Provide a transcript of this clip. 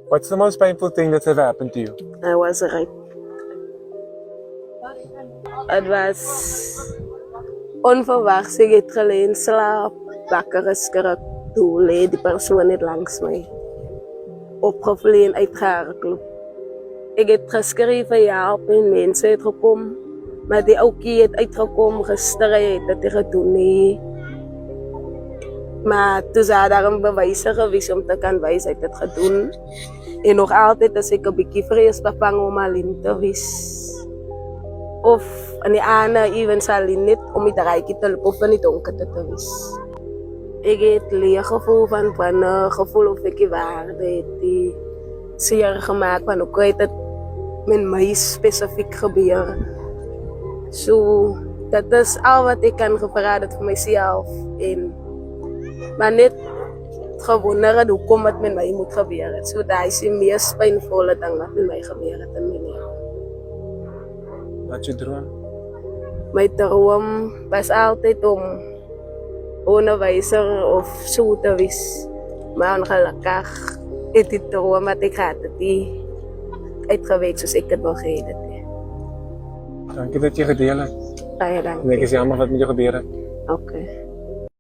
What's the most painful thing that's ever happened to you? I was right. Het was onverwachts. Ik het alleen slaap, wakker geskrik. Toen leed die persoon niet langs mij. Opgevleen uit Gareklub. Ik heb geschreven ja op en mensen uitgekomen. Maar die ook hier het uitgekomen gestrijd dat hij het doen niet. Maar toen zou daar een bewijzer geweest om te kunnen wijzen dat het gaat doen. En nog altijd als ik een beetje vrees bepang om alleen te wees. Of aan die andere even zal niet om het rijkje te lopen of in het donker te wees. Ik heb het leergevoel van gevoel of ik waarde het die zeer gemaakt van ook weet het met mij specifiek gebeuren. So, dat is al wat ik kan verraden voor mezelf. En, maar niet gewonderen hoe komt het met mij moet gebeuren. So, dat is de meest pijnvolle ding wat met mij gebeurt in mijn leven. Wat is je droom? Mijn droom was altijd om onderwijzer of zo te wees. Maar ongelukkig is die droom wat ik had, die uitgewerkt zoals ik het wil geven. Dankie dat je gedeeld hebt. Baie dankie. En ek is jammer wat met jou gebeur het. Okay.